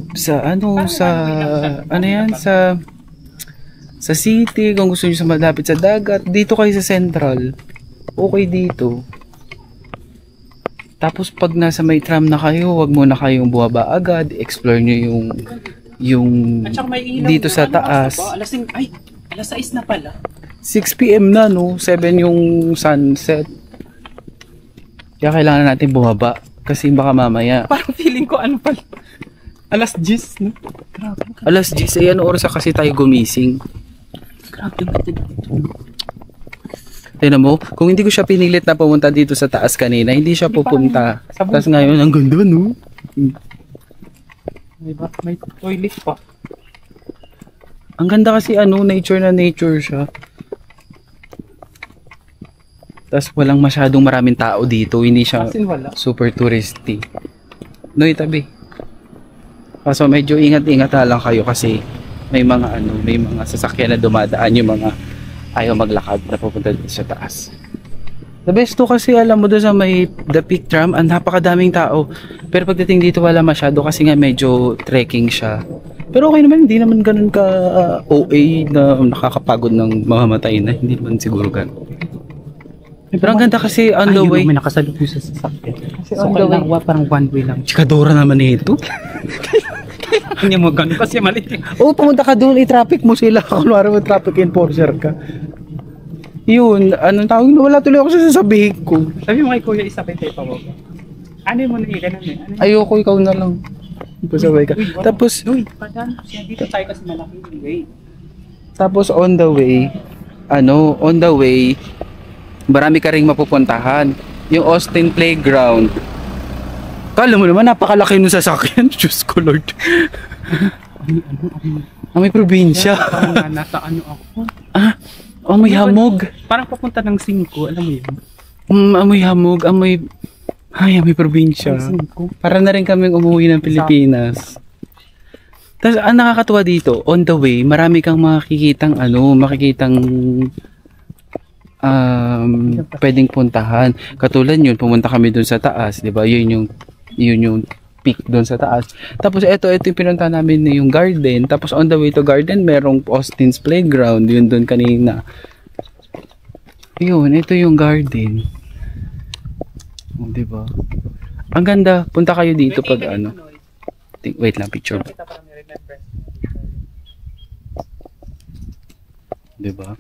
city, kung gusto nyo sa malapit sa dagat, dito kayo sa central. Okay dito. Tapos pag nasa may tram na kayo, wag muna kayong buwaba agad, explore nyo yung dito sa taas. Alas 6 na pala. 6 PM na no, 7 yung sunset. Kaya kailangan natin buwaba kasi baka mamaya. Parang feeling ko pala. Alas 10 no? Grabe. Alas 10, ano oras kasi tayo gumising? Grabe ang ganda dito. Tignan mo, kung hindi ko siya pinilit na pumunta dito sa taas kanina, hindi siya pupunta. Tapos ngayon, ang ganda, no? Diba? May toilet pa. Ang ganda kasi, nature na nature siya. Tapos walang masyadong maraming tao dito. Hindi siya super touristy. No, itabi. Kaso medyo ingat-ingat lang kayo kasi may mga sasakyan na dumadaan, yung mga ayaw maglakad na pupunta dito sa taas. The best to kasi, alam mo doon sa may The Peak Tram, ang napakadaming tao. Pero pagdating dito wala masyado kasi nga medyo trekking siya. Pero okay naman, hindi naman ganun ka OA na nakakapagod ng mamamatay na. Hindi naman siguro ganun. Pero ang ganda kasi on the way. May nakasalubong sa sasakyan. Kasi on the way. Parang one way lang. Chikadora naman ito. Hindi mo ganun kasi mali. Oo, pumunta ka doon, i-traffic mo sila. Kunwari mo traffic enforcer ka. Yun, anong tawag? Wala tuloy ako sasabihin ko. Sabi mo kay Kuya, isabay tayo pa mo. Ano mo na ganun eh? Ayoko, ikaw na lang. Pasabay ka. Tapos, dito tayo kasi malaki yung way. Tapos on the way, marami ka ring mapupuntahan. Yung Austin Playground. Kala mo naman, napakalaki nung sasakyan. Diyos ko Lord. Amoy probinsya. Parang nga nasa ano ako. Amoy hamog. Parang papunta ng 5, alam mo yun? Amoy hamog, amoy probinsya. Ang 5. Para na rin kaming umuwi ng Pilipinas. Tapos ang nakakatuwa dito, on the way, marami kang makikitang pwedeng puntahan. Katulad yun, pumunta kami dun sa taas, 'di ba? Yun yung peak dun sa taas. Tapos ito yung pinunta namin na yung garden. Tapos on the way to garden, merong Austin's Playground, yun dun kanina. Yun, ito yung garden. Oh, 'di ba? Ang ganda. Punta kayo dito pag ano. Wait lang, picture. 'Di ba?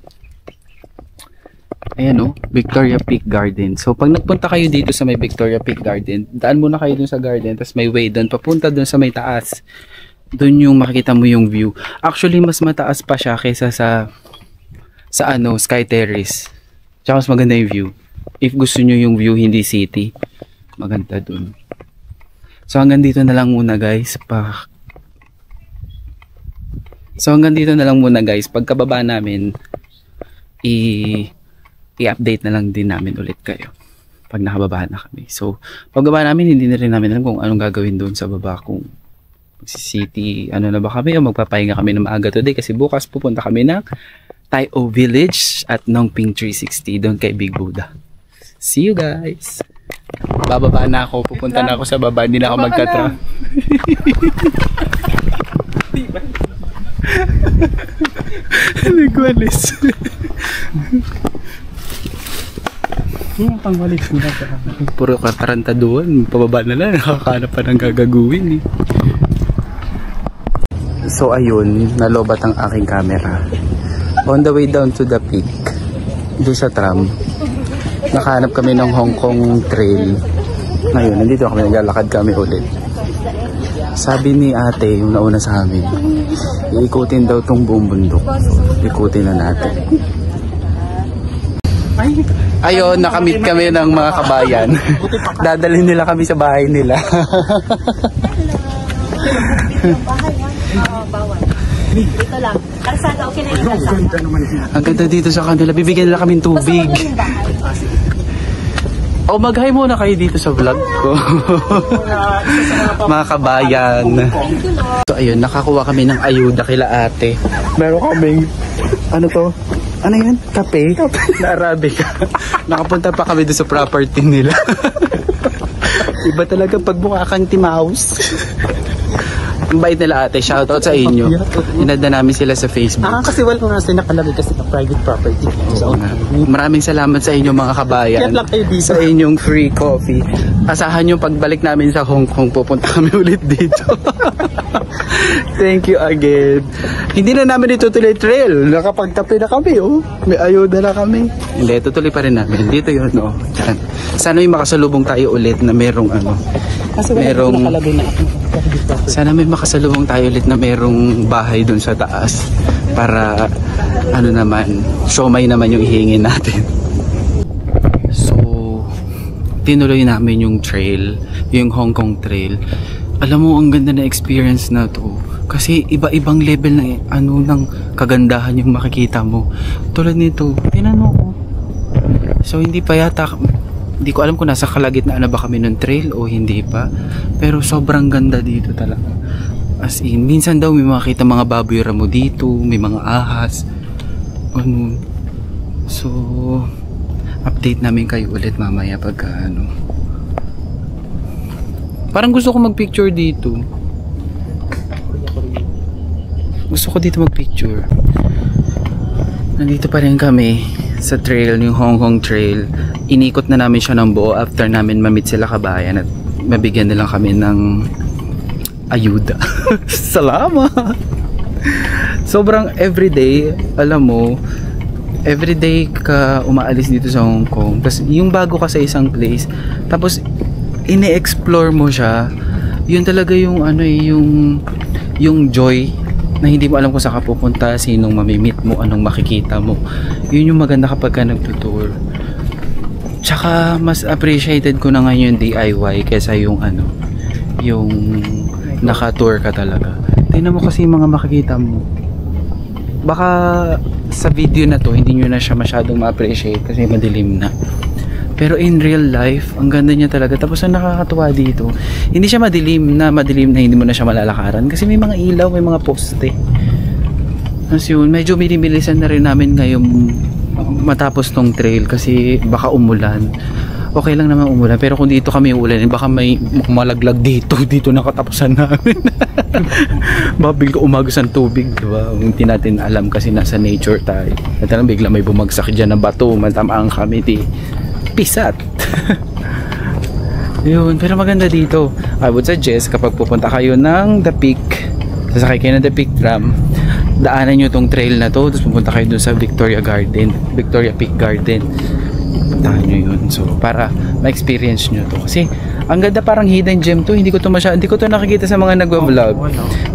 Ayan o, Victoria Peak Garden. So pag nagpunta kayo dito sa may Victoria Peak Garden, daan muna kayo dun sa garden, tapos may way dun, papunta dun sa may taas. Dun yung makikita mo yung view. Actually, mas mataas pa siya kaysa sa Sky Terrace. Tsaka mas maganda yung view. If gusto nyo yung view, hindi city, maganda dun. So hanggang dito na lang muna guys. Pagkababa namin, i-update na lang din namin ulit kayo pag nakababa na kami. So pagbaba namin, hindi na rin namin alam kung anong gagawin doon sa baba, kung city ano na ba kami o magpapahinga kami ng maaga today kasi bukas pupunta kami ng Tai-O Village at Nongping 360 doon kay Big Buddha. See you guys. Bababa na ako, pupunta na ako sa baba, hindi na ako magkatra. Nagwalis. Yung pangwalis nila. Puro kataranta doon, pababa na lang, nakakahanap pa ng gagaguin eh. So ayun, nalobat ang aking camera. On the way down to the peak, doon sa tram, nakahanap kami ng Hong Kong Trail. Ngayon, nandito kami, naglalakad kami ulit. Sabi ni ate, yung nauna sa amin, iikutin daw tong buong bundok. Ikutin na natin. Ayun, nakamit kami ng mga kabayan. Dadalhin nila kami sa bahay nila. Dito lang. Karsada, okay na yung karsada. Ang ganda dito sa kanila. Bibigyan nila kaming tubig. O mag-hi muna kayo dito sa vlog ko. Mga kabayan. So ayun, nakakuha kami ng ayuda kila ate. Meron kaming, ano to? Ano yan? Kape? Na Arabica. Nakapunta pa kami doon sa property nila. Iba talaga pag mukha kang Timaus. Ang bait nila ate, shoutout sa inyo. Inada namin sila sa Facebook. Kasi wala nga sila nakalagay kasi na private property. So, maraming salamat sa inyo mga kabayan. Sa inyong free coffee. Asahan nyo pagbalik namin sa Hong Kong, pupunta kami ulit dito. Thank you again. Hindi na namin itutuloy trail. Nakapagtapi na kami, oh. May ayuda na kami. Hindi, tutuloy pa rin namin. Dito yun, oh. Diyan. Sana may makasalubong tayo ulit na merong ano. Merong... Sana may makasalubong tayo ulit na merong bahay dun sa taas. Para, ano naman, siomay naman yung ihingin natin. So, tinuloy namin yung trail, yung Hong Kong Trail. Alam mo, ang ganda na experience na to. Kasi iba-ibang level na ano ng kagandahan yung makikita mo. Tulad nito, tinan mo ko. So hindi pa yata, hindi ko alam kung nasa kalagitnaan na ba kami ng trail o hindi pa. Pero sobrang ganda dito talaga. As in, minsan daw may makita mga baboy ramo dito, may mga ahas. Ano. So, update namin kayo ulit mamaya pagka ano. Parang gusto ko mag-picture dito. Gusto ko dito mag-picture. Nandito pa rin kami sa trail, yung Hong Kong Trail. Inikot na namin siya ng buo after namin ma-meet sila kabayan at mabigyan nila kami ng ayuda. Salamat! Sobrang everyday, alam mo, everyday ka umaalis dito sa Hong Kong. Tapos yung bago ka sa isang place, tapos ine-explore mo siya, yun talaga yung ano yung joy na hindi mo alam kung saan ka pupunta, sinong mamimit mo, anong makikita mo. Yun yung maganda kapag ka nagtutour. Tsaka mas appreciated ko na ngayon yung DIY kaysa yung ano, yung naka-tour ka talaga. Tingnan mo kasi yung mga makikita mo. baka sa video na to hindi nyo na siya masyadong ma-appreciate kasi madilim na. Pero in real life, ang ganda niya talaga. Tapos ang nakakatuwa dito, hindi siya madilim na hindi mo na siya malalakaran kasi may mga ilaw, may mga poste. Tapos yun, medyo binibilisan na rin namin ngayon matapos tong trail kasi baka umulan. Okay lang naman umulan, pero kung dito kami ulan, baka may malaglag dito nakatapusan namin. Baka umagos ang tubig, diba? Hindi natin alam kasi nasa nature tayo. At lang bigla may bumagsak dyan ng bato, matamaan kami, pisat. Yun, pero maganda dito. I would suggest kapag pupunta kayo ng The Peak, sasakay kayo ng The Peak tram, daanan nyo tong trail na to, tapos pupunta kayo dun sa Victoria Peak Garden. Puntahan nyo yun. So, para ma-experience nyo to. Kasi, ang ganda, parang hidden gem to. Hindi ko to nakikita sa mga nagwa-vlog.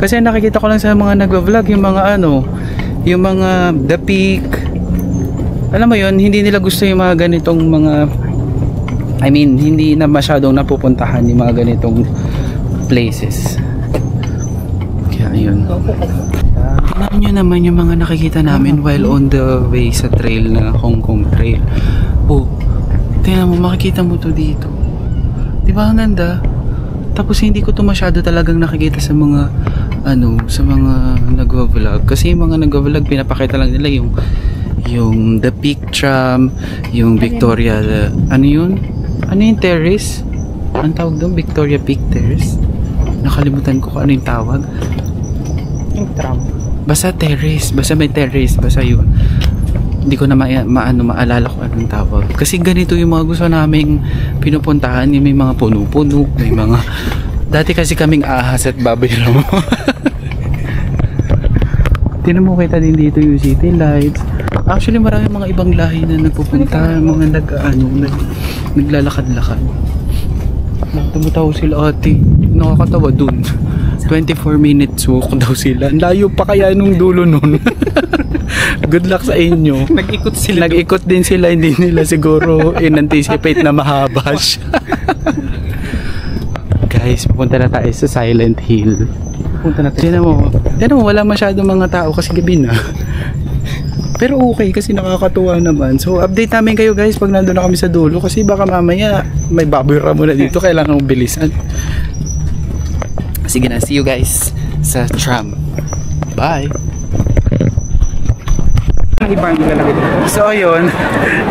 Kasi nakikita ko lang sa mga nagwa-vlog, yung mga yung mga The Peak. Alam mo yun, hindi nila gusto yung mga ganitong mga, hindi na masyadong napupuntahan yung mga ganitong places. Kaya yun. Tingnan nyo naman yung mga nakikita namin while on the way sa trail na Hong Kong Trail. Oh, tingnan mo, makikita mo to dito. Diba ang ganda? Tapos hindi ko to masyado talagang nakikita sa mga sa mga nagwa-vlog. Kasi yung mga nagwa-vlog, pinapakita lang nila yung The Peak Tram, yung Victoria, ano yung terrace? Ang tawag doon? Victoria Peak Terrace? Nakalimutan ko kung ano yung tawag. Yung tram. Basta terrace, basta may terrace, basta yun. Hindi ko na maalala ko anong tawag. Kasi ganito yung mga gusto naming pinupuntahan. Yung may mga puno-puno, may mga... Dati kasi kaming ahas at babayro. Tinan mo, kita din dito yung city lights. Actually, marami mga ibang lahi na nagpupunta. Mga naglalakad-lakad. Tumutaw sila ate. Nakakatawa dun. 24 minutes walk daw sila. Layo pa kaya nung dulo nun. Good luck sa inyo. Nag-ikot din sila. Hindi nila siguro in-anticipate na mahaba siya. Guys, pupunta na tayo sa Silent Hill. Pupunta na tayo. Tinan mo, wala masyadong mga tao kasi gabi na. Pero okay kasi nakakatuwa naman. So update namin kayo guys pag nandun na kami sa dulo. Kasi baka mamaya may babayra mo na dito. Kailangan mong bilisan. Sige na, see you guys sa tram. Bye! So ayun,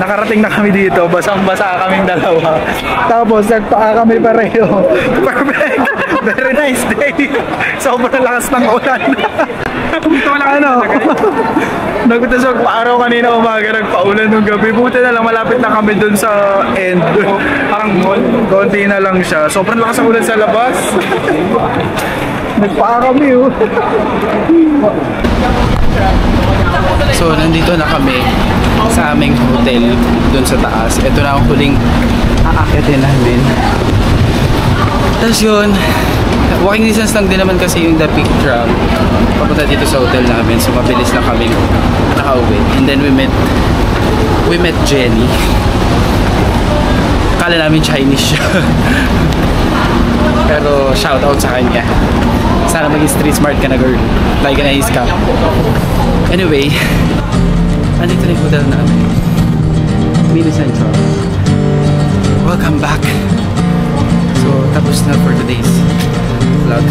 nakarating na kami dito. Basang-basa kaming dalawa. Tapos nagpaa kami pareho. Perfect! Very nice day! Sobrang lakas ng ulan. Nagutas magpa-araw kanina umaga, nagpaulan nung gabi. Buti na lang, malapit na kami dun sa end. Parang konti na lang siya. Sobrang lakas ng ulan sa labas. Nagpaa kami So nandito na kami sa aming hotel dun sa taas. Ito na ang huling aakyatin namin. Tapos yun, walking distance lang din naman kasi yung The Peak Tram papunta dito sa hotel namin, so mabilis lang kami nakauwi. And then we met Jenny. Kala namin Chinese siya. Pero shout out sa kanya. Sana maging street smart ka na girl, like an ice ka. Anyway, andito na yung hotel namin, Mini Central. Welcome back. So, tapos na for today's vlog.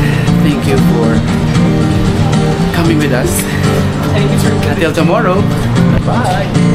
Thank you for coming with us. Until tomorrow. Bye!